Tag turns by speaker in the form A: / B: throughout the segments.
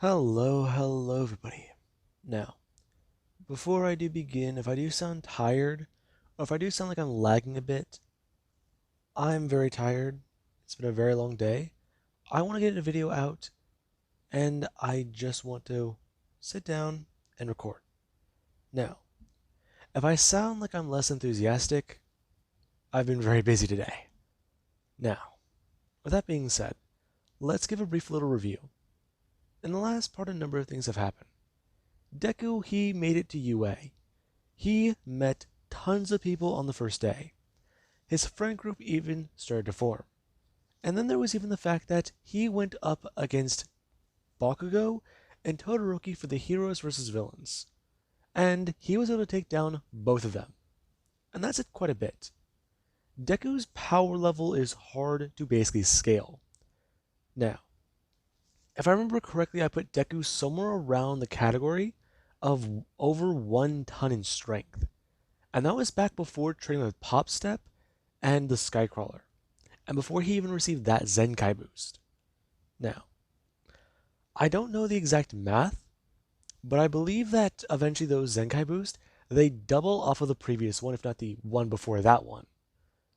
A: Hello everybody. Now, before I do begin, if I do sound tired, or if I do sound like I'm lagging a bit, I'm very tired. It's been a very long day. I want to get a video out, and I just want to sit down and record. Now, if I sound like I'm less enthusiastic, I've been very busy today. Now, with that being said, let's give a brief little review. In the last part, a number of things have happened. Deku, he made it to UA. He met tons of people on the first day. His friend group even started to form. And then there was even the fact that he went up against Bakugo and Todoroki for the heroes versus villains. And he was able to take down both of them. And that's it quite a bit. Deku's power level is hard to basically scale. Now, if I remember correctly, I put Deku somewhere around the category of over 1 ton in strength. And that was back before training with Pop Step and the Skycrawler, and before he even received that zenkai boost. Now, I don't know the exact math, but I believe that eventually those zenkai boosts, they double off of the previous one, if not the one before that one.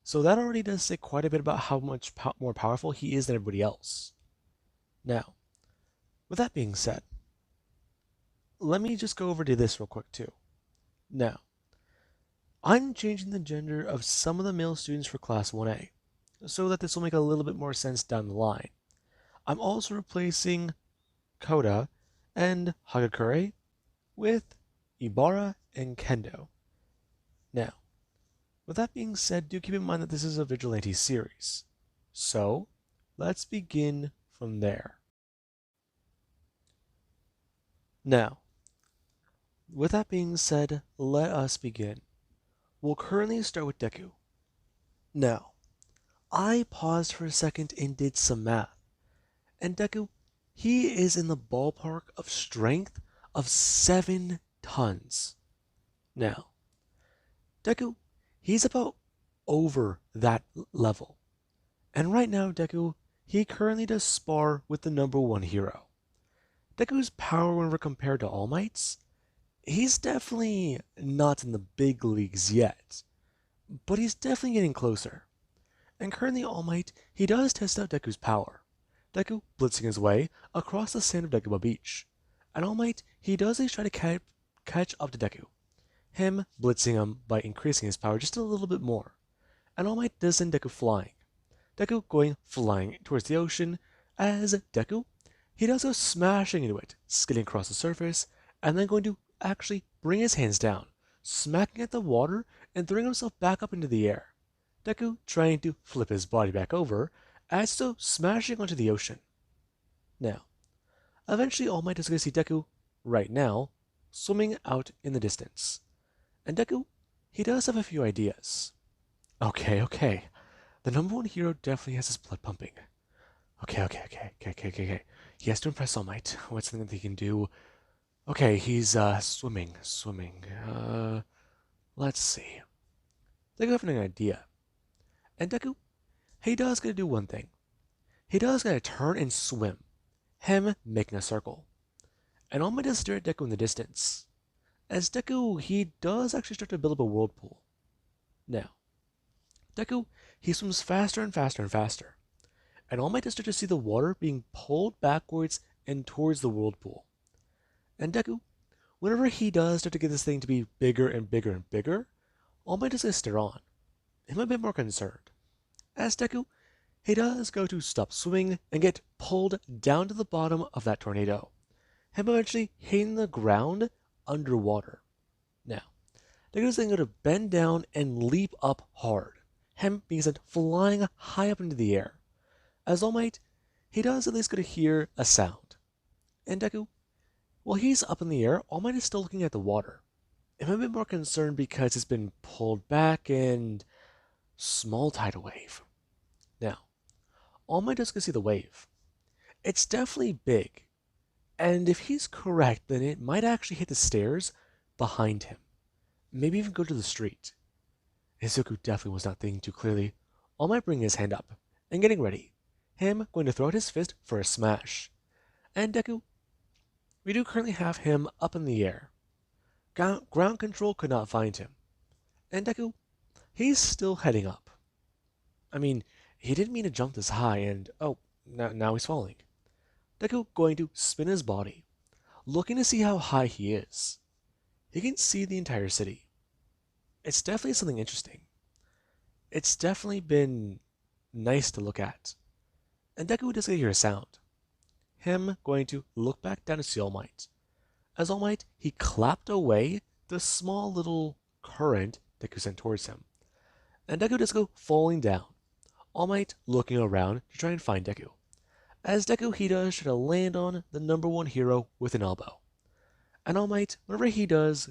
A: So that already does say quite a bit about how much more powerful he is than everybody else. Now, with that being said, let me just go over to this real quick too. Now, I'm changing the gender of some of the male students for Class 1A, so that this will make a little bit more sense down the line. I'm also replacing Koda and Hagakure with Ibara and Kendo. Now, with that being said, do keep in mind that this is a Vigilante series. So, let's begin from there. Now, with that being said, let us begin. We'll currently start with Deku. Now, I paused for a second and did some math. And Deku, he is in the ballpark of strength of 7 tons. Now, Deku, he's about over that level. And right now, Deku, he currently does spar with the #1 hero. Deku's power whenever compared to All Might's, he's definitely not in the big leagues yet, but he's definitely getting closer. And currently All Might, he does test out Deku's power. Deku blitzing his way across the sand of Dekuba Beach. And All Might, he does try to catch up to Deku. Him blitzing him by increasing his power just a little bit more. And All Might does send Deku flying. Deku going flying towards the ocean, as Deku, he does go smashing into it, skidding across the surface, and then going to actually bring his hands down, smacking at the water and throwing himself back up into the air. Deku trying to flip his body back over, as so smashing onto the ocean. Now, eventually All Might is going to see Deku, right now, swimming out in the distance. And Deku, he does have a few ideas. Okay. The #1 hero definitely has his blood pumping. Okay. He has to impress All Might. What's something that he can do? Okay, he's swimming. Let's see. Deku having an idea. And Deku, he does gotta do one thing. He does gotta turn and swim. Him making a circle. And All Might does stare at Deku in the distance. As Deku, he does actually start to build up a whirlpool. Now, Deku, he swims faster and faster. And All Might does start to see the water being pulled backwards and towards the whirlpool. And Deku, whenever he does start to get this thing to be bigger and bigger, All Might does gonna stare on. Him a bit more concerned. As Deku, he does go to stop swimming and get pulled down to the bottom of that tornado. Him eventually hitting the ground underwater. Now, Deku's then going to bend down and leap up hard. Him being sent flying high up into the air. As All Might, he does at least get to hear a sound. And Deku, while he's up in the air, All Might is still looking at the water. I'm a bit more concerned because it's been pulled back and small tidal wave. Now, All Might does get to see the wave. It's definitely big, and if he's correct, then it might actually hit the stairs behind him. Maybe even go to the street. Izuku definitely was not thinking too clearly. All Might bringing his hand up and getting ready. Him going to throw out his fist for a smash. And Deku, We do currently have him up in the air. Ground control could not find him. And Deku, he's still heading up. I mean, he didn't mean to jump this high, and oh, now he's falling. Deku going to spin his body, looking to see how high he is. He can see the entire city. It's definitely something interesting. It's definitely been nice to look at. And Deku doesn't hear a sound. Him going to look back down to see All Might. As All Might, he clapped away the small little current Deku sent towards him. And Deku does go falling down. All Might looking around to try and find Deku. As Deku, he does try to land on the number one hero with an elbow. And All Might, whenever he does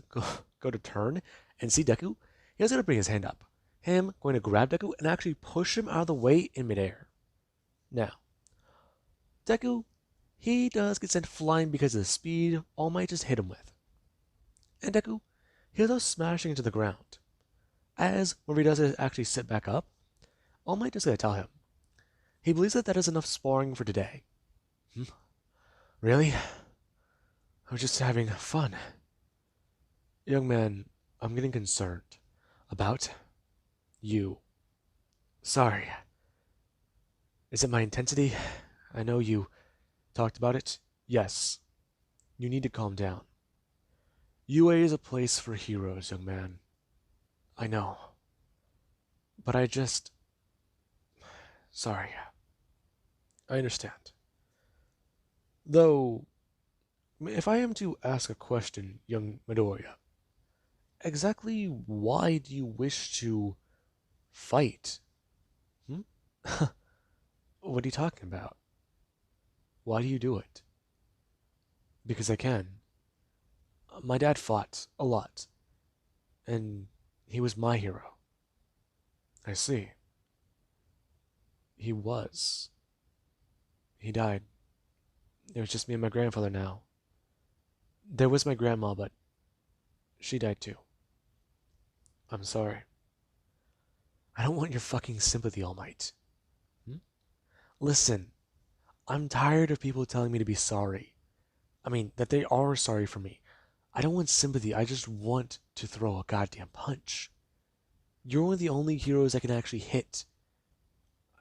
A: go to turn and see Deku, he has to bring his hand up. Him going to grab Deku and actually push him out of the way in midair. Now, Deku, he does get sent flying because of the speed All Might just hit him with. And Deku, he goes smashing into the ground. As whenever he does actually sit back up, All Might is going to tell him. He believes that is enough sparring for today. Hmm? Really? I was just having fun. Young man, I'm getting concerned. About you. Sorry. Is it my intensity? I know you talked about it. Yes. You need to calm down. UA is a place for heroes, young man. I know. But I just... Sorry. I understand. Though, if I am to ask a question, young Midoriya, exactly why do you wish to fight? Hmm? What are you talking about? Why do you do it? Because I can. My dad fought a lot, and he was my hero. I see. He was. He died. It was just me and my grandfather now. There was my grandma, but she died too. I'm sorry. I don't want your fucking sympathy, All Might. Hmm? Listen, I'm tired of people telling me to be sorry. I mean, that they are sorry for me. I don't want sympathy, I just want to throw a goddamn punch. You're one of the only heroes I can actually hit.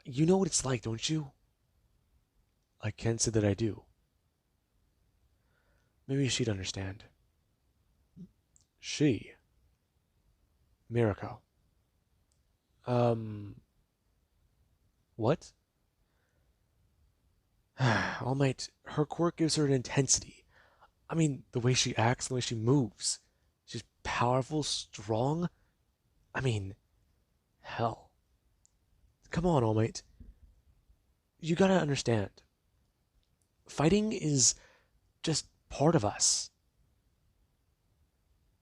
A: You know what it's like, don't you? I can't say that I do. Maybe she'd understand. She? Mirako. Um, what? All Might, her quirk gives her an intensity. I mean, the way she acts, the way she moves. She's powerful, strong. I mean, hell. Come on, All Might. You gotta understand. Fighting is just part of us.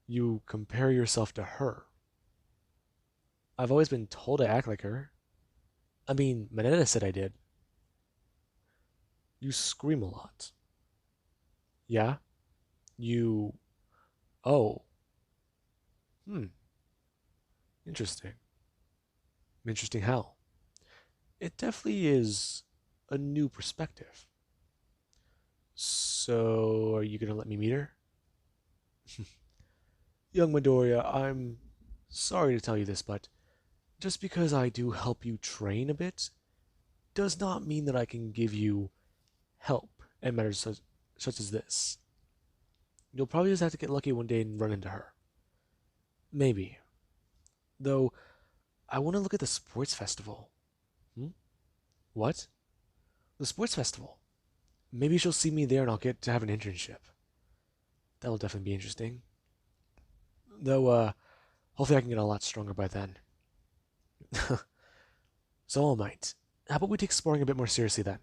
A: You compare yourself to her. I've always been told I act like her. I mean, Mineta said I did. You scream a lot. Yeah? You... Oh. Hmm. Interesting. Interesting how? It definitely is a new perspective. So, are you gonna let me meet her? Young Midoriya, I'm sorry to tell you this, but just because I do help you train a bit does not mean that I can give you help in matters such as this. You'll probably just have to get lucky one day and run into her. Maybe. Though, I want to look at the sports festival. Hmm? What? The sports festival. Maybe she'll see me there and I'll get to have an internship. That'll definitely be interesting. Though, hopefully I can get a lot stronger by then. So, All Might, how about we take sparring a bit more seriously then?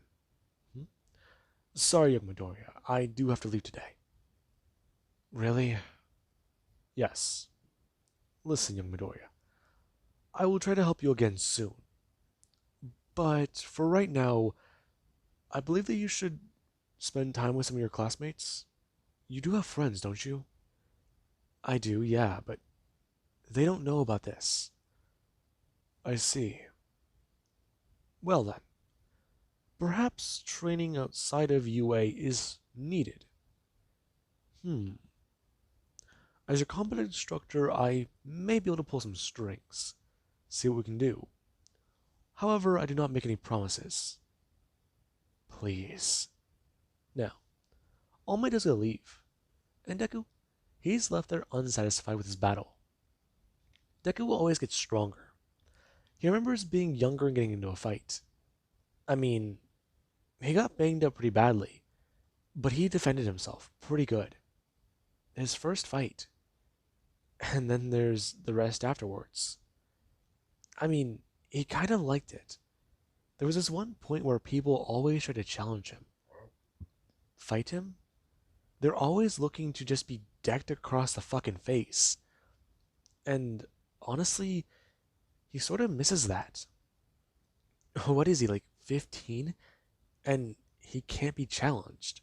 A: Hmm? Sorry, young Midoriya, I do have to leave today. Really? Yes. Listen, young Midoriya, I will try to help you again soon. But for right now, I believe that you should spend time with some of your classmates. You do have friends, don't you? I do, yeah, but they don't know about this. I see. Well then, perhaps training outside of UA is needed. Hmm. As your competent instructor, I may be able to pull some strings, see what we can do. However, I do not make any promises. Please. Now, All Might does go leave, and Deku, he's left there unsatisfied with his battle. Deku will always get stronger. He remembers being younger and getting into a fight. I mean, he got banged up pretty badly, but he defended himself pretty good. His first fight, and then there's the rest afterwards. I mean, he kind of liked it. There was this one point where people always try to challenge him, fight him. They're always looking to just be decked across the fucking face. And honestly, he sort of misses that. What is he, like 15? And he can't be challenged.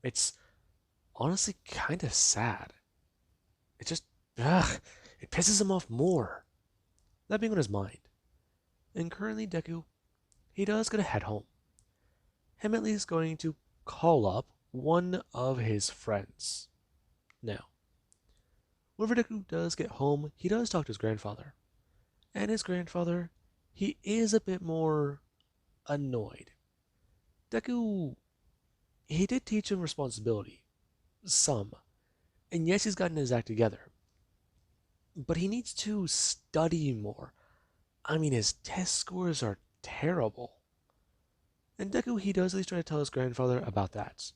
A: It's honestly kind of sad. It just, ugh, it pisses him off more. That being on his mind. And currently, Deku, he does get to head home. Him at least going to call up one of his friends. Now, whenever Deku does get home, he does talk to his grandfather. And his grandfather, he is a bit more annoyed. Deku, he did teach him responsibility. Some. And yes, he's gotten his act together. But he needs to study more. I mean, his test scores are terrible. And Deku, he does at least try to tell his grandfather about that.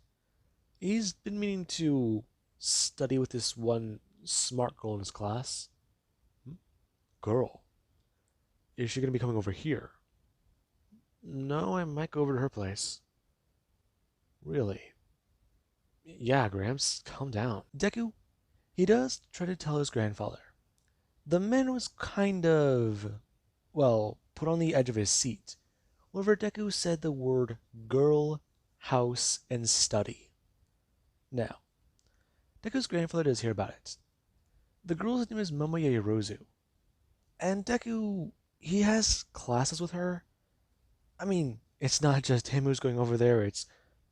A: He's been meaning to study with this one smart girl in his class. Hmm? Girl? Is she going to be coming over here? No, I might go over to her place. Really? Yeah, Gramps, calm down. Deku, he does try to tell his grandfather. The man was kind of, well, put on the edge of his seat whenever Deku said the word girl, house, and study. Now, Deku's grandfather does hear about it. The girl's name is Momo Yaoyorozu, and Deku, he has classes with her. I mean, it's not just him who's going over there, it's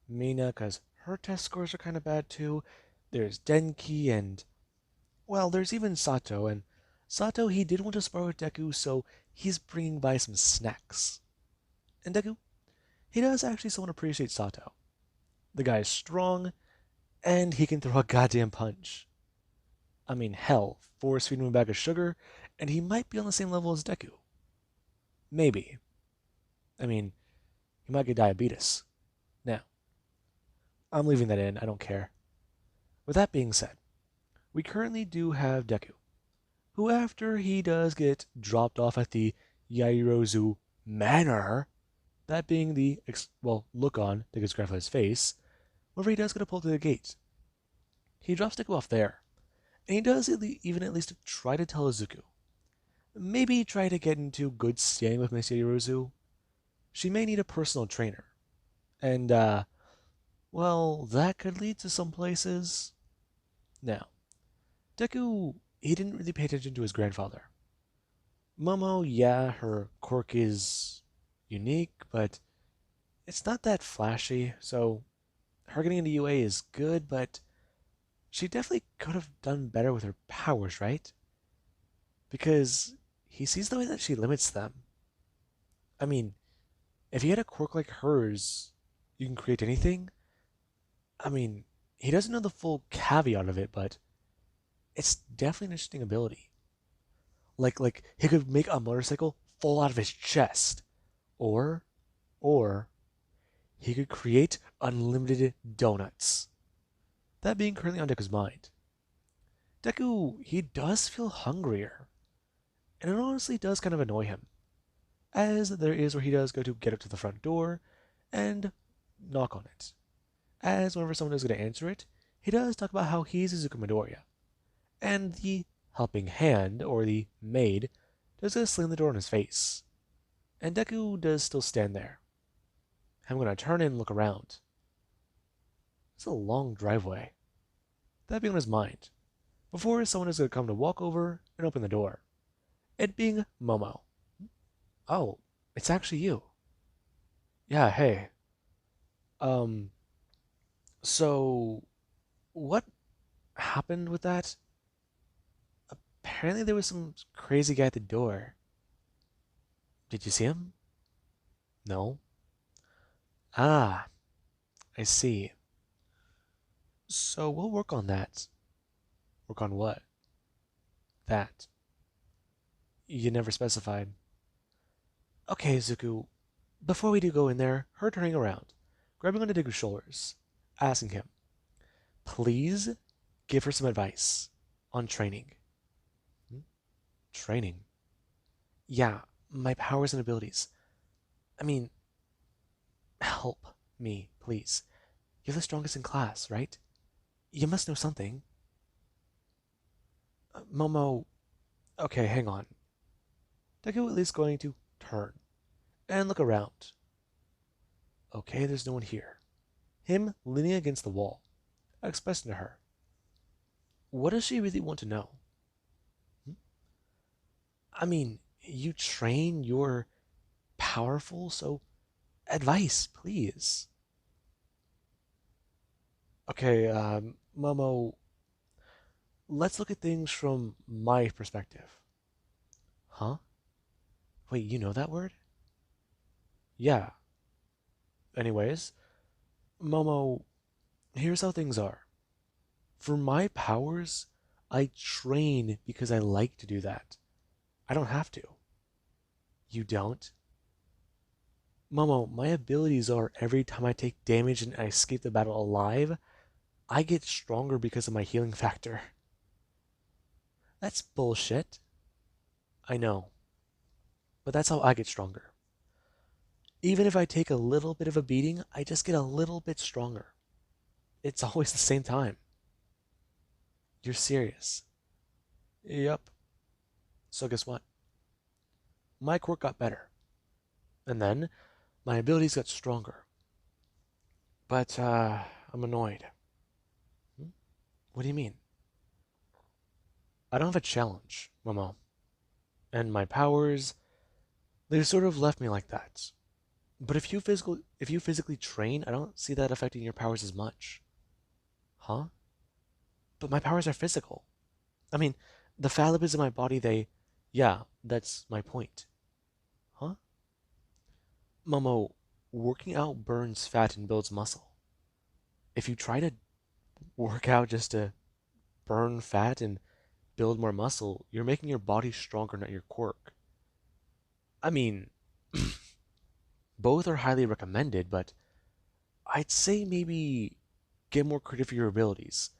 A: Mina, because her test scores are kind of bad too. There's Denki, and, well, there's even Sato, and Sato, he did want to spar with Deku, so he's bringing by some snacks. And Deku, he does actually somewhat appreciate Sato. The guy is strong, and he can throw a goddamn punch. I mean, hell, force feed him a bag of sugar, and he might be on the same level as Deku. Maybe. I mean, he might get diabetes. Now, I'm leaving that in, I don't care. With that being said, we currently do have Deku, who after he does get dropped off at the Yairozu Manor, that being the, well, look on Deku's grandfather's face, whenever he does get a pull to the gate. He drops Deku off there, and he does even at least try to tell Izuku. Maybe try to get into good standing with Miss Yairozu. She may need a personal trainer. And, well, that could lead to some places. Now, Deku, he didn't really pay attention to his grandfather. Momo, yeah, her quirk is unique, but it's not that flashy, so her getting into UA is good, but she definitely could have done better with her powers, right? Because he sees the way that she limits them. I mean, if he had a quirk like hers, you can create anything. I mean, he doesn't know the full caveat of it, but it's definitely an interesting ability. Like he could make a motorcycle fall out of his chest, or, or he could create unlimited donuts. That being currently on Deku's mind. Deku, he does feel hungrier, and it honestly does kind of annoy him, as there is where he does go to get up to the front door and knock on it. As whenever someone is going to answer it, he does talk about how he's Izuku Midoriya, and the helping hand, or the maid, does go slam the door in his face, and Deku does still stand there. I'm going to turn and look around. It's a long driveway. That being on his mind, before someone is going to come to walk over and open the door. It being Momo. Oh, it's actually you. Yeah, hey. Um, so What happened with that? Apparently there was some crazy guy at the door. Did you see him? No? Ah, I see. So we'll work on that. Work on what? That. You never specified. Okay, Zuko, before we do go in there, her turning around, grabbing onto Deku's shoulders, asking him, please give her some advice on training. Hmm? Training? Yeah, my powers and abilities. I mean, help me, please. You're the strongest in class, right? You must know something. Momo, okay, hang on. Deku at least going to turn and look around. Okay, there's no one here. Him leaning against the wall, expressing to her, what does she really want to know? Hmm? I mean, you train, you're powerful, so advice, please. Okay, Momo, let's look at things from my perspective. Huh? Wait, you know that word? Yeah. Anyways, Momo, here's how things are. For my powers, I train because I like to do that. I don't have to. You don't? Momo, my abilities are every time I take damage and I escape the battle alive, I get stronger because of my healing factor. That's bullshit. I know, but that's how I get stronger. Even if I take a little bit of a beating, I just get a little bit stronger. It's always the same time. You're serious. Yep. So guess what? My quirk got better. And then my abilities got stronger. But, I'm annoyed. Hmm? What do you mean? I don't have a challenge, Momo. And my powers, they sort of left me like that. But if you physically train, I don't see that affecting your powers as much. Huh? But my powers are physical. I mean, the fat lipids in my body, yeah, that's my point. Huh? Momo, working out burns fat and builds muscle. If you try to work out just to burn fat and build more muscle, you're making your body stronger, not your quirk. I mean, both are highly recommended, but I'd say maybe get more credit for your abilities.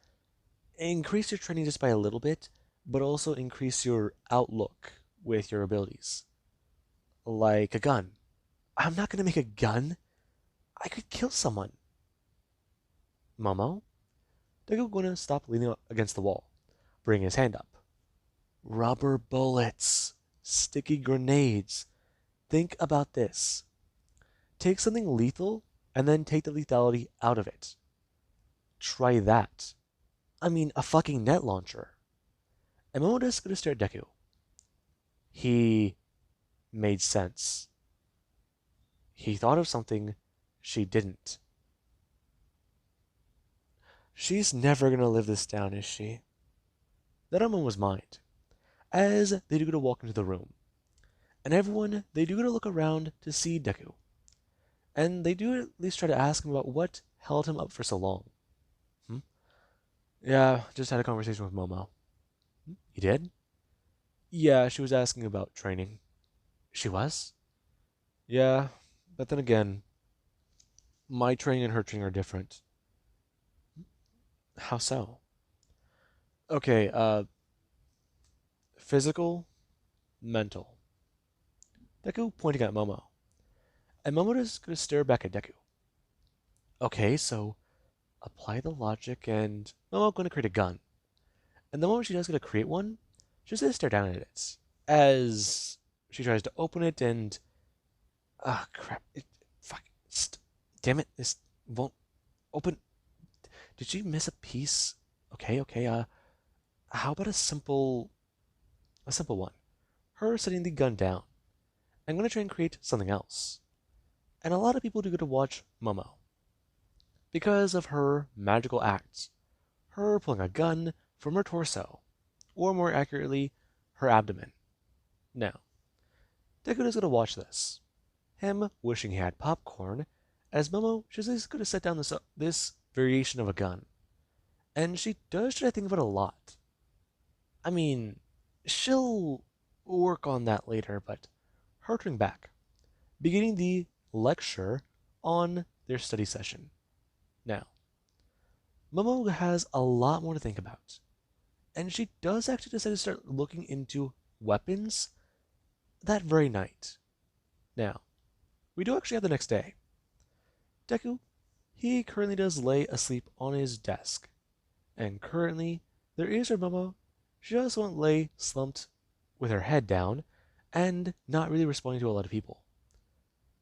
A: Increase your training just by a little bit, but also increase your outlook with your abilities. Like a gun. I'm not gonna make a gun. I could kill someone. Momo? Deku gonna stop leaning against the wall, bring his hand up. Rubber bullets. Sticky grenades. Think about this. Take something lethal and then take the lethality out of it. Try that. I mean, a fucking net launcher. And Momoda's gonna stare at Deku. He made sense. He thought of something she didn't. She's never gonna live this down, is she? That on Momo's mind, as they do go to walk into the room. And everyone, they do go to look around to see Deku. And they do at least try to ask him about what held him up for so long. Hmm? Yeah, just had a conversation with Momo. Hmm? You did? Yeah, she was asking about training. She was? Yeah, but then again, my training and her training are different. How so? Okay, physical, mental. Deku pointing at Momo. And Momo is gonna stare back at Deku. Okay, so apply the logic and Momo gonna create a gun. And the moment she does gonna create one, she's gonna stare down at it. As she tries to open it and crap. Fuck damn it, this won't open. Did she miss a piece? Okay, okay, how about a simple one? Her setting the gun down. I'm gonna try and create something else. And a lot of people do get to watch Momo because of her magical acts, her pulling a gun from her torso, or more accurately, her abdomen. Now, Deku is going to watch this, him wishing he had popcorn, as Momo she's just going to set down this variation of a gun. And she does try to think of it a lot. I mean, she'll work on that later, but harking back, beginning the lecture on their study session. Now, Momo has a lot more to think about, and she does actually decide to start looking into weapons that very night. Now, we do actually have the next day. Deku, he currently does lay asleep on his desk, and currently there is her Momo. She just won't lay slumped with her head down and not really responding to a lot of people.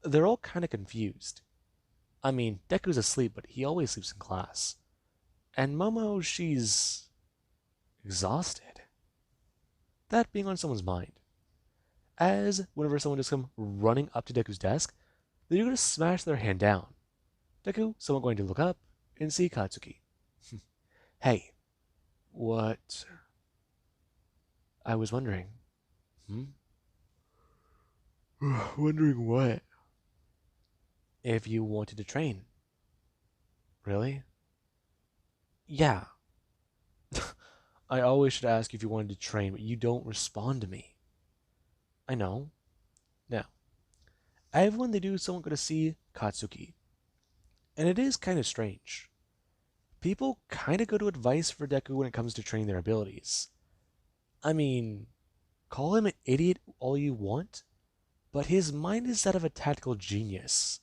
A: They're all kind of confused. I mean, Deku's asleep, but he always sleeps in class. And Momo, she's exhausted. That being on someone's mind. As whenever someone just come running up to Deku's desk, they're going to smash their hand down. Deku, someone going to look up and see Katsuki. Hey, what? I was wondering. Hmm? Wondering what? If you wanted to train. Really? Yeah. I always should ask if you wanted to train, but you don't respond to me. I know. Now, everyone they do someone going to see Katsuki. And it is kind of strange. People kind of go to advice for Deku when it comes to training their abilities. I mean, call him an idiot all you want, but his mind is that of a tactical genius.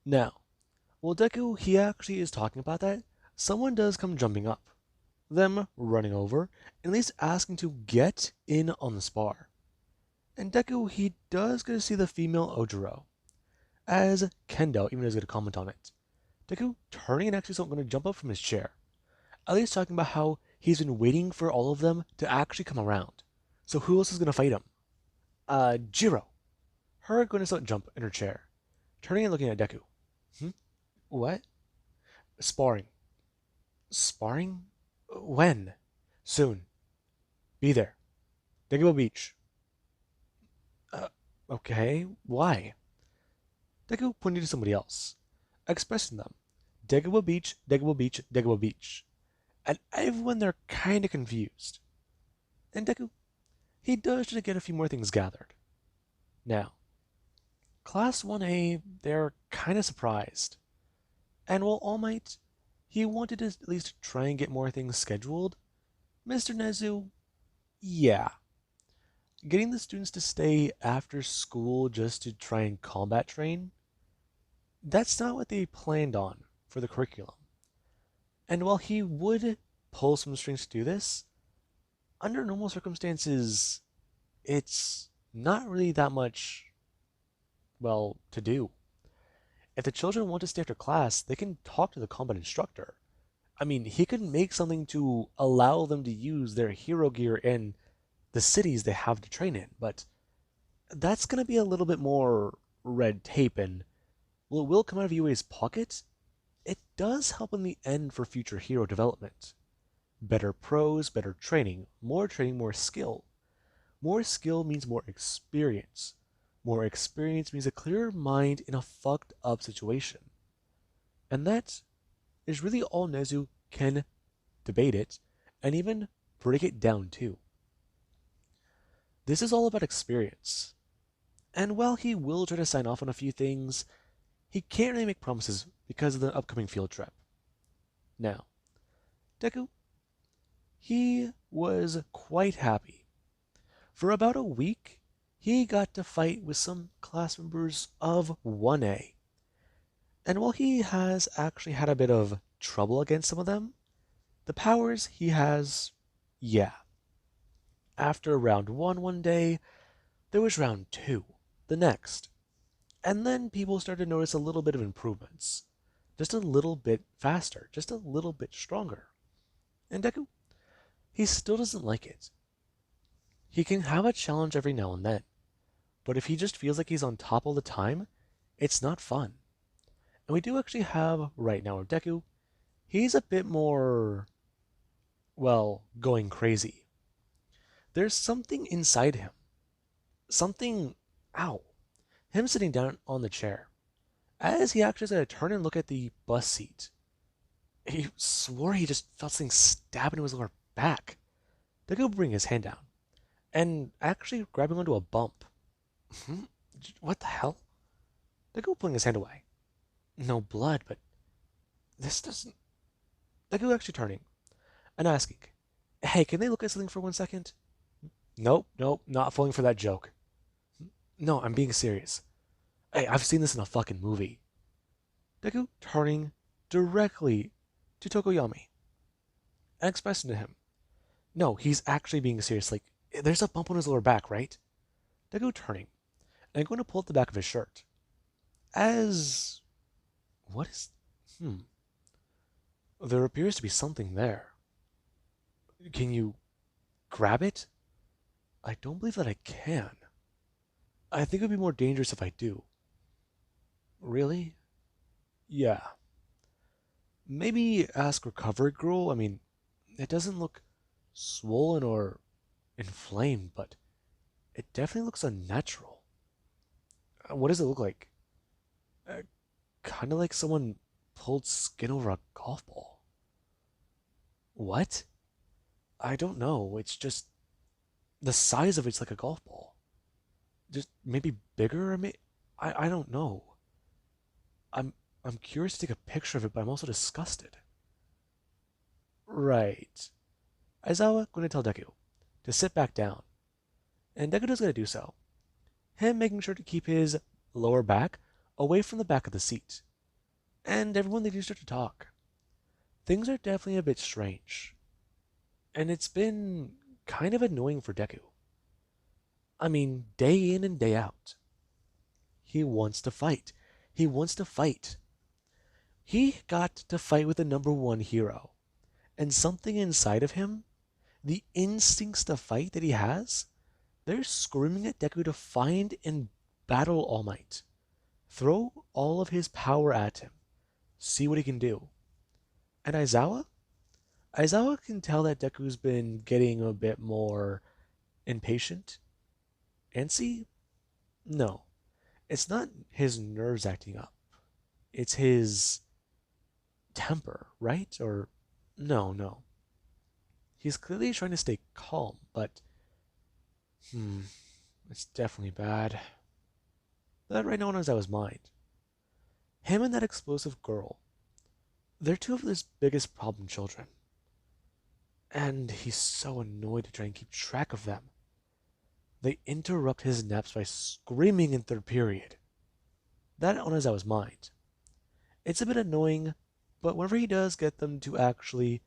A: Now, while Deku he actually is talking about that, someone does come jumping up, them running over, and at least asking to get in on the spar. And Deku he does get to see the female Ojiro, as Kendo even is going to comment on it. Deku turning and actually going to jump up from his chair, at least talking about how he's been waiting for all of them to actually come around. So who else is going to fight him? Jiro. Her going to start jump in her chair, turning and looking at Deku. Hmm? What? Sparring. Sparring? When? Soon. Be there. Dagobah Beach. Okay. Why? Deku pointing to somebody else, expressing them. Dagobah Beach, Dagobah Beach, Dagobah Beach. And everyone they're kinda confused. And Deku, he does try to get a few more things gathered. Now, Class 1A, they're kinda surprised. And while All Might, he wanted to at least try and get more things scheduled, Mr. Nezu, yeah. Getting the students to stay after school just to try and combat train, that's not what they planned on for the curriculum. And while he would pull some strings to do this, under normal circumstances, it's not really that much, well, to do. If the children want to stay after class, they can talk to the combat instructor. I mean, he could make something to allow them to use their hero gear in the cities they have to train in, but that's going to be a little bit more red tape, and while it will come out of UA's pocket, it does help in the end for future hero development. Better pros, better training, more skill. More skill means more experience. More experience means a clearer mind in a fucked up situation. And that is really all Nezu can debate it and even break it down to. This is all about experience. And while he will try to sign off on a few things, he can't really make promises because of the upcoming field trip. Now, Deku, he was quite happy. For about a week, he got to fight with some class members of 1A. And while he has actually had a bit of trouble against some of them, the powers he has, yeah. After round 1 one day, there was round 2, the next. And then people started to notice a little bit of improvements. Just a little bit faster, just a little bit stronger. And Deku, he still doesn't like it. He can have a challenge every now and then, but if he just feels like he's on top all the time, it's not fun. And we do actually have right now Deku. He's a bit more, well, going crazy. There's something inside him. Something, ow, him sitting down on the chair. As he actually had to turn and look at the bus seat, he swore he just felt something stab into his lower back. Deku bring his hand down and actually grabbing onto a bump. Hmm? What the hell? Deku pulling his hand away. No blood, but this doesn't. Deku actually turning and asking, "Hey, can they look at something for 1 second?" Nope, nope, not falling for that joke. No, I'm being serious. Hey, I've seen this in a fucking movie. Deku turning directly to Tokoyami and expressing to him, no, he's actually being serious. Like, there's a bump on his lower back, right? Deku turning and going to pull up the back of his shirt. As. What is. Hmm. There appears to be something there. Can you grab it? I don't believe that I can. I think it would be more dangerous if I do. Really? Yeah. Maybe ask Recovery Girl. I mean, it doesn't look swollen or inflamed, but it definitely looks unnatural. What does it look like? Uh, kind of like someone pulled skin over a golf ball. What? I don't know. It's just the size of it's like a golf ball. Just maybe bigger. I don't know. I'm I'm curious to take a picture of it, but I'm also disgusted. Right. Aizawa going to tell Deku to sit back down, and Deku does going to do so. Him making sure to keep his lower back away from the back of the seat. And everyone they do start to talk. Things are definitely a bit strange, and it's been kind of annoying for Deku. I mean, day in and day out. He wants to fight. He wants to fight. He got to fight with the number one hero. And something inside of him, the instincts to fight that he has, they're screaming at Deku to find and battle All Might. Throw all of his power at him. See what he can do. And Aizawa? Aizawa can tell that Deku's been getting a bit more impatient. Antsy? No. It's not his nerves acting up. It's his temper, right? Or no, no. He's clearly trying to stay calm, but hmm, it's definitely bad. That right now on Aizawa's mind. Him and that explosive girl, they're two of his biggest problem children. And he's so annoyed to try and keep track of them. They interrupt his naps by screaming in third period. That on Aizawa's mind. It's a bit annoying, but whenever he does get them to actually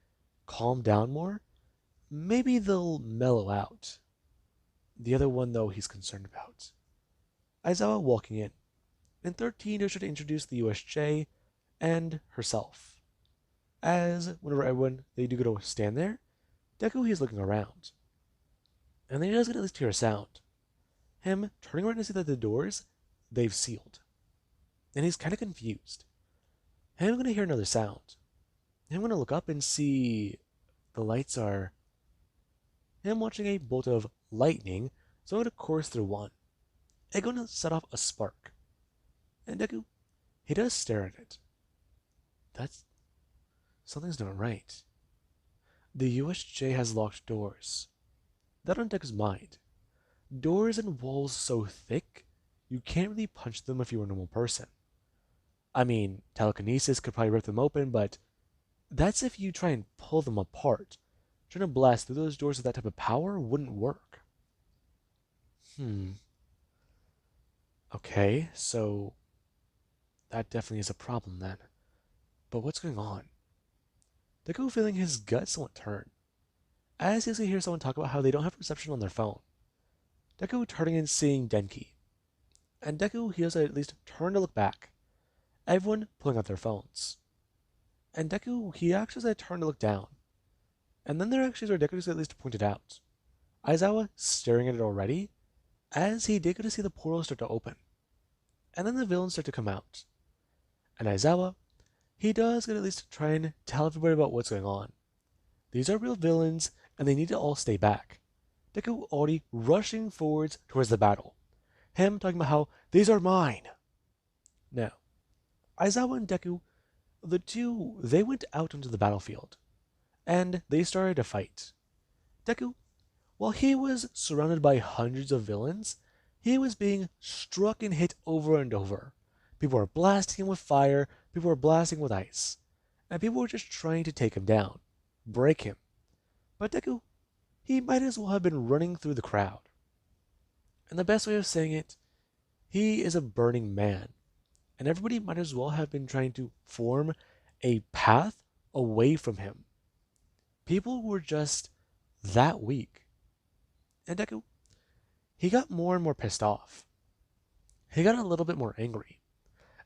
A: calm down more, maybe they'll mellow out. The other one, though, he's concerned about. Aizawa walking in. In 13, they're trying to introduce the USJ and herself. As whenever everyone they do go to stand there, Deku he's looking around. And then he does get at least hear a sound. Him turning around to see that the doors, they've sealed. And he's kind of confused. Him gonna hear another sound. Him gonna look up and see the lights are him watching a bolt of lightning, so I'm gonna course through one. It's gonna set off a spark. And Deku, he does stare at it. That's something's not right. The USJ has locked doors. That on Deku's mind. Doors and walls so thick, you can't really punch them if you're a normal person. I mean, telekinesis could probably rip them open, but that's if you try and pull them apart. Trying to blast through those doors with that type of power wouldn't work. Hmm. Okay, so that definitely is a problem then. But what's going on? Deku feeling his gut somewhat turn, as he hears someone talk about how they don't have reception on their phone. Deku turning and seeing Denki. And Deku, he has to at least turn to look back. Everyone pulling out their phones. And Deku, he actually has to turn to look down. And then there actually is where Deku is at least pointed out. Aizawa staring at it already, as he did get to see the portal start to open. And then the villains start to come out. And Aizawa, he does get at least to try and tell everybody about what's going on. These are real villains, and they need to all stay back. Deku already rushing forwards towards the battle. Him talking about how these are mine. Now, Aizawa and Deku, the two, they went out onto the battlefield, and they started to fight. Deku, while he was surrounded by hundreds of villains, he was being struck and hit over and over. People were blasting him with fire, people were blasting with ice, and people were just trying to take him down, break him. But Deku, he might as well have been running through the crowd. And the best way of saying it, he is a burning man, and everybody might as well have been trying to form a path away from him. People were just that weak. And Deku, he got more and more pissed off. He got a little bit more angry.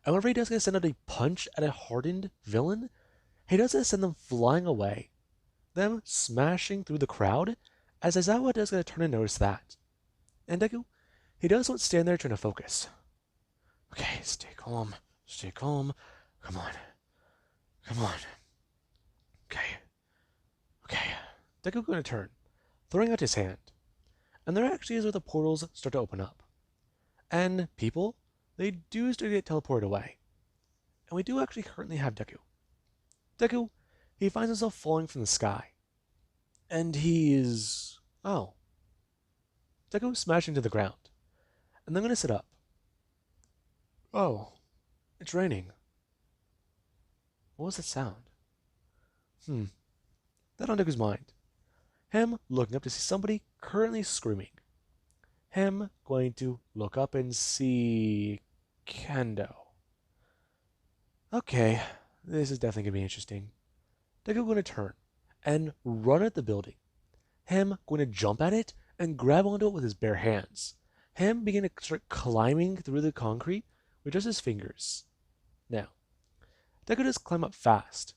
A: And whenever he does get to send out a punch at a hardened villain, he does get to send them flying away, them smashing through the crowd, as Aizawa does get to turn and notice that. And Deku, he does not stand there trying to focus. Okay, stay calm, come on, come on. Okay, okay. Deku going to turn, throwing out his hand. And there actually is where the portals start to open up. And people, they do start to get teleported away. And we do actually currently have Deku. Deku, he finds himself falling from the sky. And he is... oh. Deku smashing to the ground. And they're going to sit up. Oh, it's raining. What was that sound? That on Deku's mind. Him looking up to see somebody currently screaming. Him going to look up and see Kendo. Okay, this is definitely going to be interesting. Deku going to turn and run at the building. Him going to jump at it and grab onto it with his bare hands. Him begin to start climbing through the concrete with just his fingers. Now, Deku does climb up fast,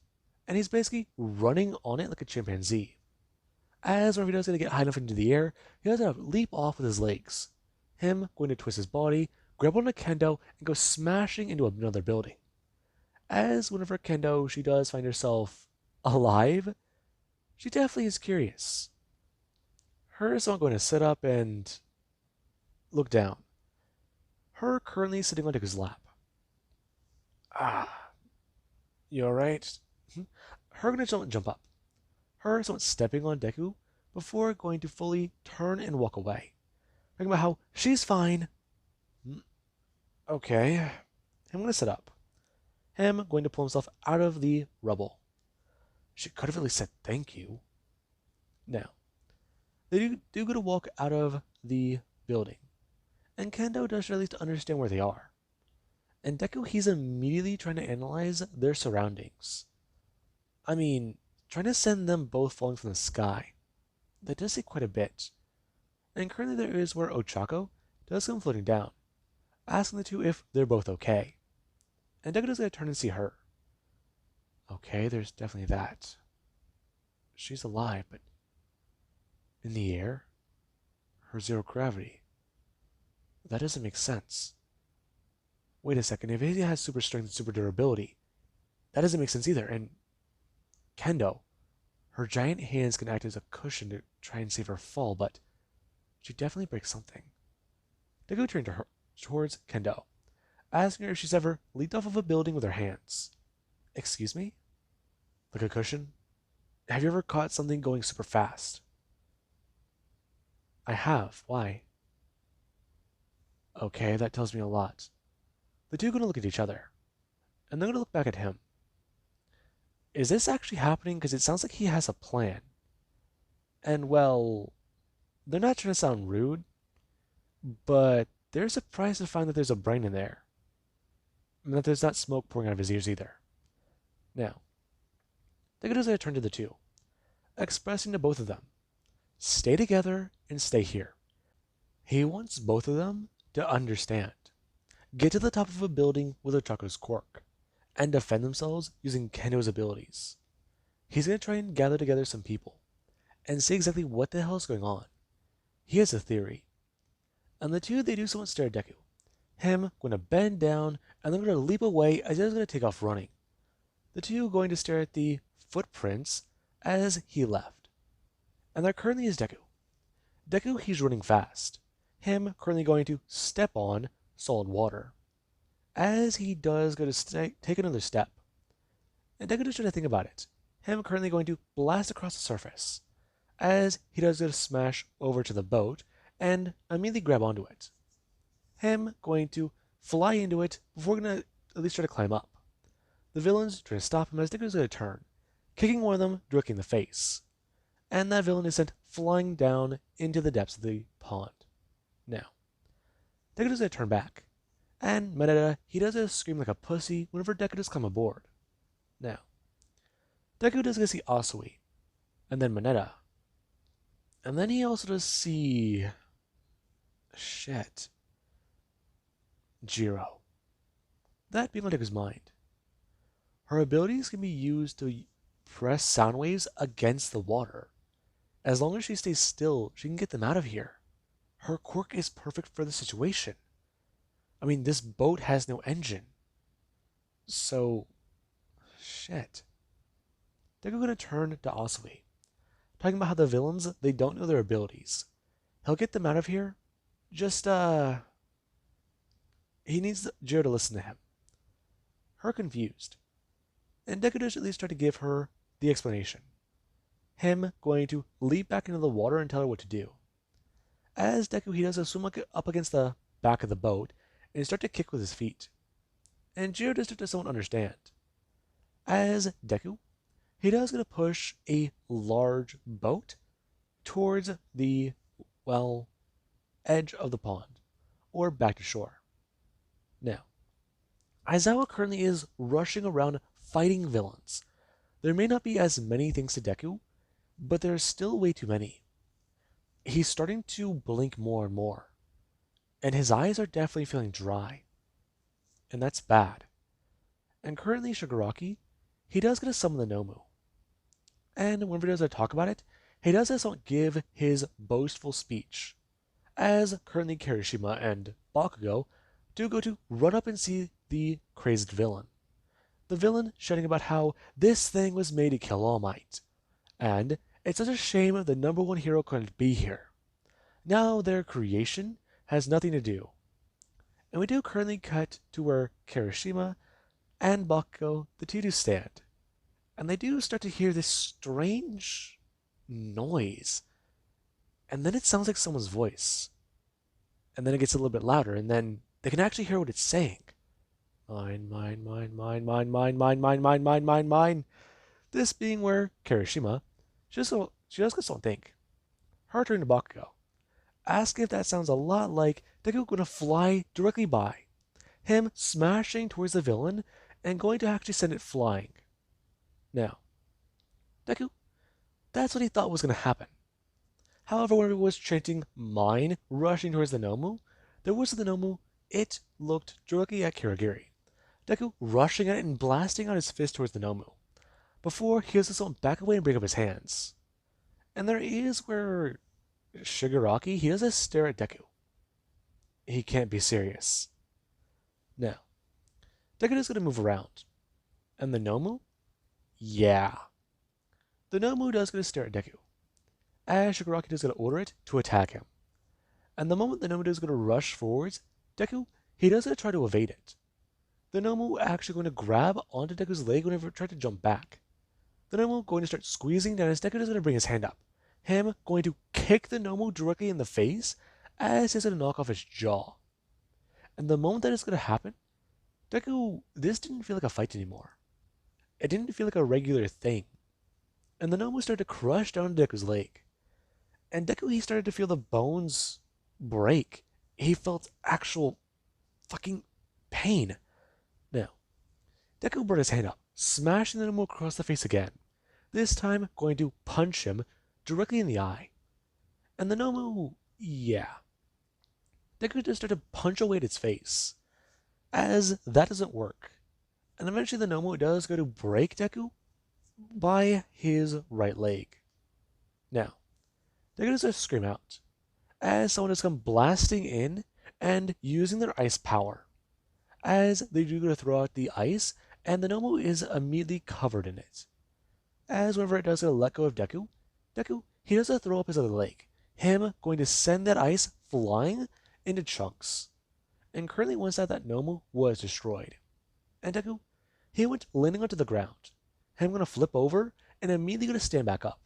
A: and he's basically running on it like a chimpanzee. As whenever he does get high enough into the air, he does leap off with his legs. Him going to twist his body, grab onto Kendo, and go smashing into another building. As whenever Kendo, she does find herself alive, she definitely is curious. Her is not going to sit up and look down. Her currently sitting on Deku's lap. Ah, you alright? Her going to jump up. Her somewhat stepping on Deku before going to fully turn and walk away. Talking about how she's fine. Okay. I'm going to sit up. Him going to pull himself out of the rubble. She could have at least said thank you. Now, they do go to walk out of the building. And Kendo does at least understand where they are. And Deku, he's immediately trying to analyze their surroundings. I mean, trying to send them both falling from the sky. That does say quite a bit. And currently there is where Ochako does come floating down, asking the two if they're both okay. And Deku does get to turn and see her. Okay, there's definitely that. She's alive, but in the air? Her zero gravity. That doesn't make sense. Wait a second, if he has super strength and super durability, that doesn't make sense either. And Kendo, her giant hands can act as a cushion to try and save her fall, but she definitely breaks something. Deku turned to her towards Kendo, asking her if she's ever leaped off of a building with her hands. Excuse me? Like a cushion? Have you ever caught something going super fast? I have. Why? Okay, that tells me a lot. The two are going to look at each other, and they're going to look back at him. Is this actually happening? Because it sounds like he has a plan. And, well, they're not trying to sound rude, but they're surprised to find that there's a brain in there. And that there's not smoke pouring out of his ears either. Now, Deku does turn to the two, expressing to both of them, stay together and stay here. He wants both of them to understand. Get to the top of a building with Ochako's quirk, and defend themselves using Kendo's abilities. He's going to try and gather together some people, and see exactly what the hell is going on. He has a theory. And the two, they do somewhat stare at Deku, Him going to bend down and then going to leap away as he's going to take off running. The two going to stare at the footprints as he left. And there currently is Deku. Deku, he's running fast. Him currently going to step on solid water. As he does go to take another step. And Deku just trying to think about it. Him currently going to blast across the surface. As he does go to smash over to the boat and immediately grab onto it. Him going to fly into it before going to at least try to climb up. The villains try to stop him as Deku's going to turn, kicking one of them directly in the face. And that villain is sent flying down into the depths of the pond. Now, Deku does going to turn back, and Mentorship, he does scream like a pussy whenever Deku does come aboard. Now, Deku does get to see Asui, and then Mentorship, and then he also does see... shit. Jiro. That being on Deku's mind. Her abilities can be used to press sound waves against the water. As long as she stays still, she can get them out of here. Her quirk is perfect for the situation. I mean, this boat has no engine. So, shit. Deku gonna turn to Asui, talking about how the villains, they don't know their abilities. He'll get them out of here. Just, he needs Jiro to listen to him. Her confused. And Deku does at least try to give her the explanation. Him going to leap back into the water and tell her what to do. As Deku, he does swim up against the back of the boat and start to kick with his feet. And Jiro just doesn't understand. As Deku, he does going to push a large boat towards the, well, edge of the pond, or back to shore. Now, Aizawa currently is rushing around fighting villains. There may not be as many things to Deku, but there's still way too many. He's starting to blink more and more, and his eyes are definitely feeling dry. And that's bad. And currently Shigaraki, he does get to summon the Nomu. And whenever he does talk about it, he does give his boastful speech. As currently Kirishima and Bakugo do go to run up and see the crazed villain. The villain shouting about how this thing was made to kill All Might. And it's such a shame the number one hero couldn't be here. Now their creation has nothing to do. And we do currently cut to where Kirishima and Bakugo, the two do stand. And they do start to hear this strange noise. And then it sounds like someone's voice. And then it gets a little bit louder, and then they can actually hear what it's saying. Mine, mine, mine, mine, mine, mine, mine, mine, mine, mine, mine, mine. This being where Kirishima, she just don't think. Her turn to Bakugo, asking if that sounds a lot like Deku gonna fly directly by, him smashing towards the villain and going to actually send it flying. Now, Deku, that's what he thought was gonna happen. However, when he was chanting mine, rushing towards the Nomu, there was the Nomu, it looked directly at Kirigiri. Deku rushing at it and blasting out his fist towards the Nomu, before he has to back away and bring up his hands. And there is where Shigaraki, he does stare at Deku. He can't be serious. Now, Deku is going to move around. And the Nomu? Yeah. The Nomu does going to stare at Deku, as Shigaraki does going to order it to attack him. And the moment the Nomu is going to rush forwards, Deku, he does going to try to evade it. The Nomu actually going to grab onto Deku's leg whenever it tried to jump back. The Nomu going to start squeezing down as Deku is going to bring his hand up. Him going to kick the Nomu directly in the face as he's going to knock off his jaw. And the moment that is going to happen, Deku, this didn't feel like a fight anymore. It didn't feel like a regular thing. And the Nomu started to crush down Deku's leg. And Deku, he started to feel the bones break. He felt actual fucking pain. Now, Deku brought his hand up, smashing the Nomu across the face again. This time, going to punch him directly in the eye. And the Nomu, yeah. Deku just started to punch away at its face. As that doesn't work. And eventually the Nomu does go to break Deku by his right leg. Now, Deku does scream out, as someone has come blasting in and using their ice power. As they do go to throw out the ice, and the Nomu is immediately covered in it. As whenever it does go to let go of Deku, he does to throw up his other leg, him going to send that ice flying into chunks. And currently one side that Nomu was destroyed. And Deku, he went landing onto the ground, him going to flip over and immediately going to stand back up.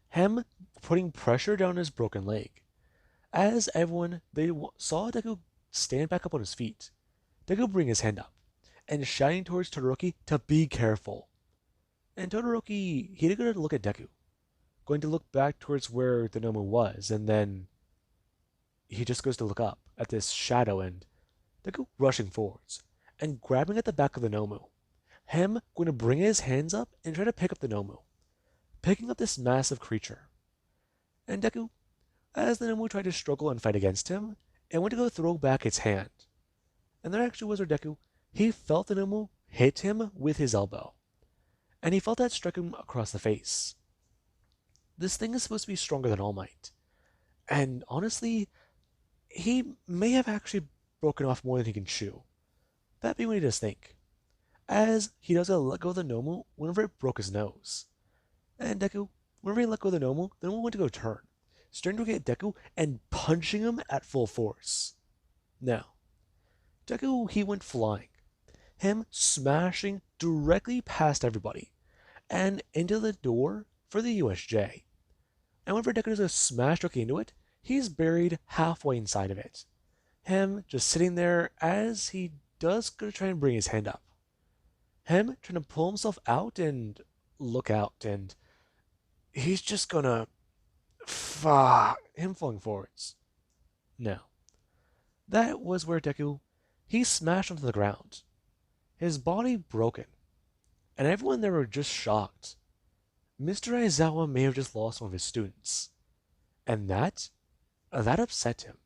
A: Him putting pressure down his broken leg. As everyone, they saw Deku stand back up on his feet. Deku bring his hand up and shouting towards Todoroki to be careful. And Todoroki, he did go to look at Deku, going to look back towards where the Nomu was, and then he just goes to look up at this shadow and Deku rushing forwards and grabbing at the back of the Nomu. Him going to bring his hands up and try to pick up the Nomu, picking up this massive creature. And Deku, as the Nomu tried to struggle and fight against him, it went to go throw back its hand. And there actually was where Deku, he felt the Nomu hit him with his elbow, and he felt that strike him across the face. This thing is supposed to be stronger than All Might, and honestly, he may have actually broken off more than he can chew. That being what he does think, as he does let go of the Nomu whenever it broke his nose. And Deku, whenever he let go of the Nomu went to go turn, starting to get Deku and punching him at full force. Now, Deku, he went flying, him smashing directly past everybody, and into the door for the USJ. And whenever Deku does a smash directly into it, he's buried halfway inside of it. Him just sitting there as he does go to try and bring his hand up. Him trying to pull himself out and look out, and he's just gonna him falling forwards. Now, that was where Deku, he smashed onto the ground, his body broken, and everyone there were just shocked. Mr. Aizawa may have just lost one of his students, and that upset him.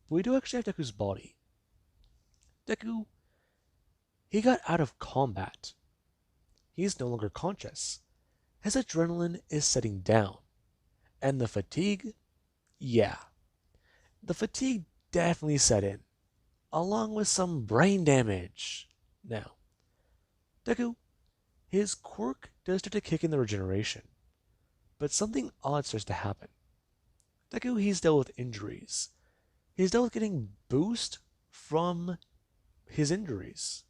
A: But we do actually have Deku's body. Deku, he got out of combat. He's no longer conscious. His adrenaline is setting down. And the fatigue, yeah. The fatigue definitely set in, along with some brain damage. Now, Deku, his quirk does start to kick in the regeneration, but something odd starts to happen. Deku, he's dealt with injuries. He's dealt with getting boost from his injuries,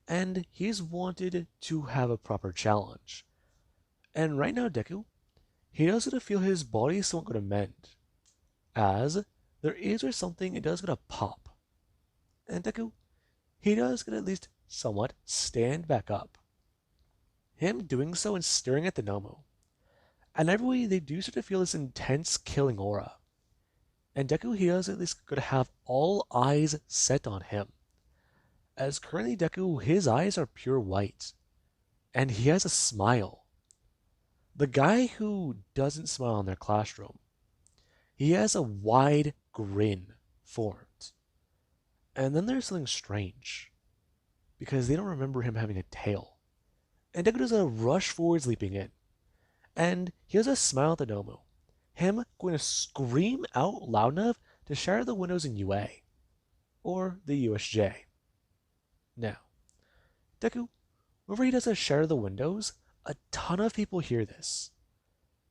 A: and he's wanted to have a proper challenge. And right now, Deku, he does get to feel his body is somewhat going to mend, as there is or something it does going to pop. And Deku, he does get at least somewhat stand back up. Him doing so and staring at the Nomu. And everybody, they do start to feel this intense killing aura. And Deku, he does at least going to have all eyes set on him. As currently Deku, his eyes are pure white. And he has a smile. The guy who doesn't smile in their classroom, he has a wide grin formed. And then there's something strange, because they don't remember him having a tail. And Deku does a rush forwards leaping in. And he has a smile at the Nomu. Him going to scream out loud enough to shatter the windows in UA. Or the USJ. Now, Deku, whenever he does a shatter the windows, a ton of people hear this.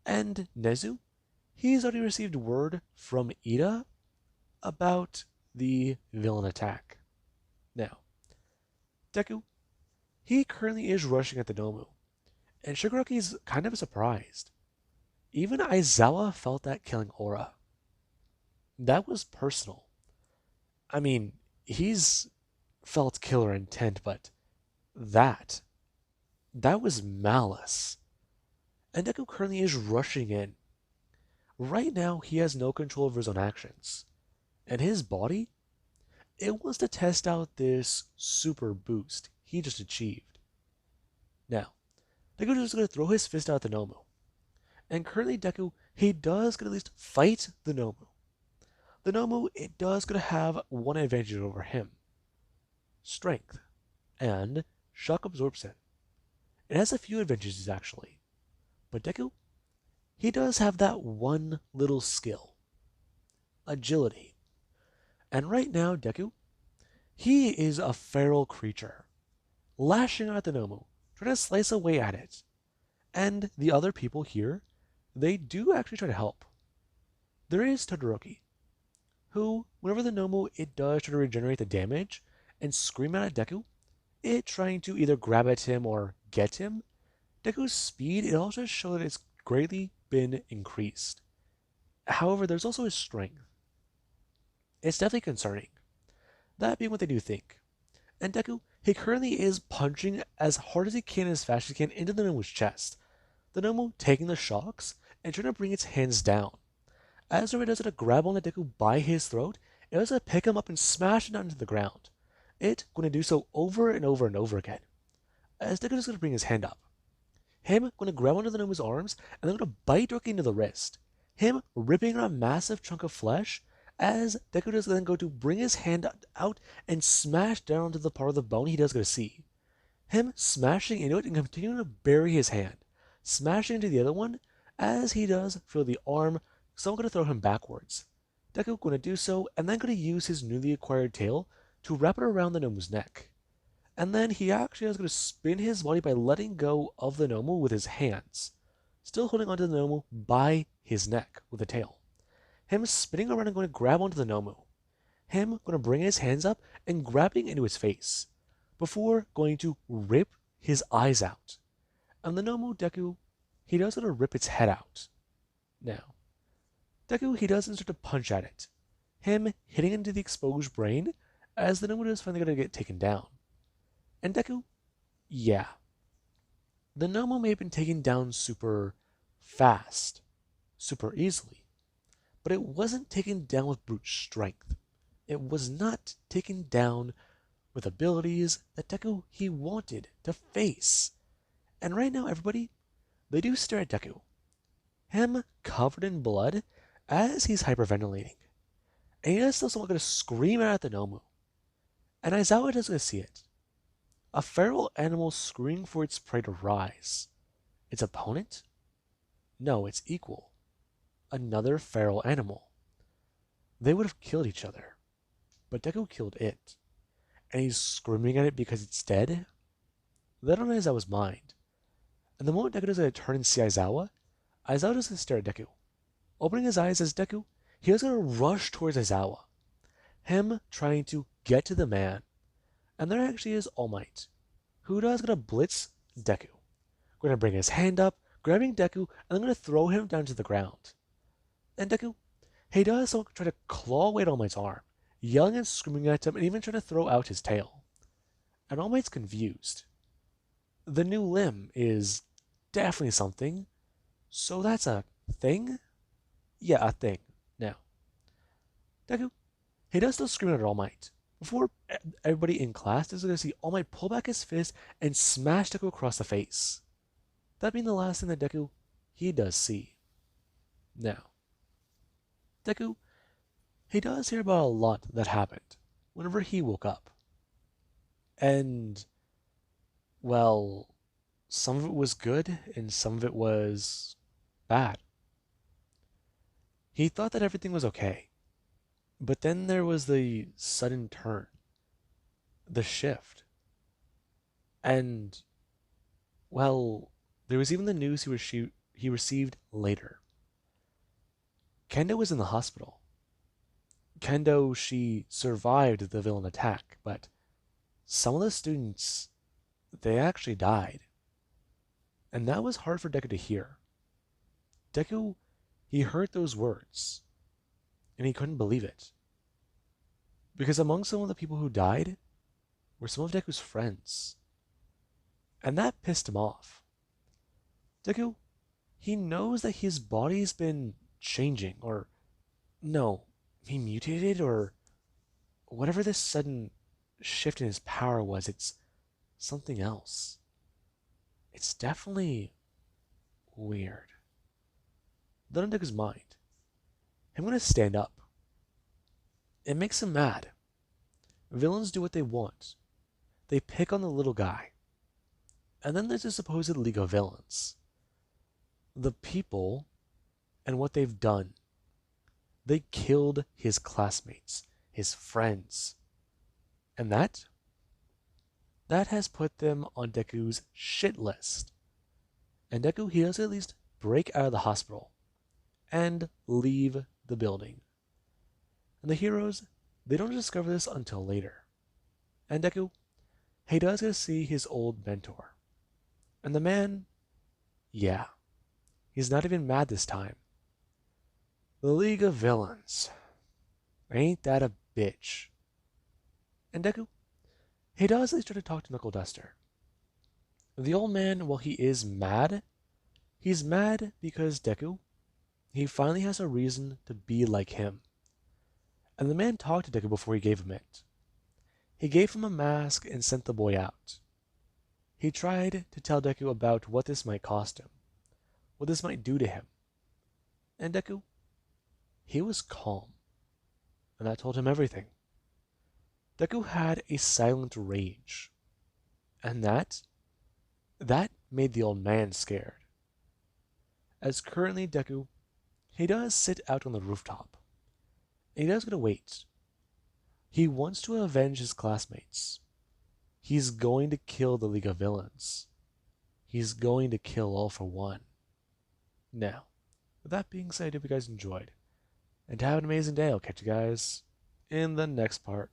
A: And Nezu, he's already received word from Ida about the villain attack. Now, Deku, he currently is rushing at the Nomu, and Shigaraki's kind of surprised. Even Aizawa felt that killing aura. That was personal. I mean, he's felt killer intent, but that was malice. And Deku currently is rushing in. Right now, he has no control over his own actions. And his body, it wants to test out this super boost he just achieved. Now, Deku is going to throw his fist out at the Nomu. And currently Deku, he does get at least fight the Nomu. The Nomu, it does going to have one advantage over him. Strength. And shock absorption. It has a few advantages actually. But Deku, he does have that one little skill. Agility. And right now, Deku, he is a feral creature, lashing out at the Nomu, trying to slice away at it. And the other people here, they do actually try to help. There is Todoroki, who, whenever the Nomu it does try to regenerate the damage and scream out at Deku, it trying to either grab at him or get him, Deku's speed it also shows that it's greatly been increased. However, there's also his strength. It's definitely concerning. That being what they do think. And Deku, he currently is punching as hard as he can, as fast as he can into the Nomu's chest. The Nomu taking the shocks and trying to bring its hands down. As Zoro does it to grab on the Deku by his throat, it does to pick him up and smash him down into the ground. It going to do so over and over and over again. As Deku is going to bring his hand up. Him going to grab onto the Nomu's arms and then going to bite directly into the wrist. Him ripping out a massive chunk of flesh as Deku does then go to bring his hand out and smash down onto the part of the bone he does go to see. Him smashing into it and continuing to bury his hand, smashing into the other one as he does feel the arm, someone going to throw him backwards. Deku going to do so and then going to use his newly acquired tail to wrap it around the Nomu's neck. And then he actually is going to spin his body by letting go of the Nomu with his hands, still holding onto the Nomu by his neck with the tail. Him spinning around and going to grab onto the Nomu. Him going to bring his hands up and grabbing into his face, before going to rip his eyes out. And the Nomu Deku, he does going to rip its head out. Now, Deku, he doesn't start to punch at it. Him hitting into the exposed brain as the Nomu is finally going to get taken down. And Deku, yeah. The Nomu may have been taken down super fast, super easily, but it wasn't taken down with brute strength. It was not taken down with abilities that Deku he wanted to face. And right now, everybody, they do stare at Deku. Him covered in blood as he's hyperventilating. And he is still someone going to scream out at the Nomu. And Aizawa does going to see it. A feral animal screaming for its prey to rise. Its opponent? No, its equal. Another feral animal. They would have killed each other. But Deku killed it. And he's screaming at it because it's dead? That on Aizawa's mind. And the moment Deku does going to turn and see Aizawa, Aizawa does going to stare at Deku. Opening his eyes as Deku, he was going to rush towards Aizawa. Him trying to get to the man. And there actually is All Might, who is going to blitz Deku. Going to bring his hand up, grabbing Deku, and then going to throw him down to the ground. And Deku, he does so try to claw away at All Might's arm, yelling and screaming at him, and even trying to throw out his tail. And All Might's confused. The new limb is definitely something, so that's a thing? Yeah, a thing. Now, Deku, he does still scream at All Might. Before everybody in class is going to see All Might pull back his fist and smash Deku across the face. That being the last thing that Deku, he does see. Now, Deku, he does hear about a lot that happened whenever he woke up. And, well, some of it was good and some of it was bad. He thought that everything was okay. But then there was the sudden turn, the shift. And, well, there was even the news he received later. Kendo was in the hospital. Kendo, she survived the villain attack, but some of the students, they actually died. And that was hard for Deku to hear. Deku, he heard those words, and he couldn't believe it. Because among some of the people who died were some of Deku's friends. And that pissed him off. Deku, he knows that his body's been changing, or no, he mutated, or whatever this sudden shift in his power was, it's something else. It's definitely weird. Then on Deku's mind, I'm gonna stand up. It makes him mad. Villains do what they want. They pick on the little guy. And then there's the supposed League of Villains. The people and what they've done. They killed his classmates. his friends. And that has put them on Deku's shit list. And Deku, he does at least break out of the hospital and leave the building. And the heroes, they don't discover this until later. And Deku, he does get to see his old mentor. And the man, yeah, he's not even mad this time. The League of Villains. Ain't that a bitch? And Deku, he does at least try to talk to Knuckle Duster. The old man, while he is mad, he's mad because Deku, he finally has a reason to be like him. And the man talked to Deku before he gave him it. He gave him a mask and sent the boy out. He tried to tell Deku about what this might cost him, what this might do to him. And Deku, he was calm, and that told him everything. Deku had a silent rage, and that made the old man scared. As currently Deku, he does sit out on the rooftop, and he does get to wait. He wants to avenge his classmates. He's going to kill the League of Villains. He's going to kill all for one. Now, with that being said, I hope you guys enjoyed. And have an amazing day. I'll catch you guys in the next part.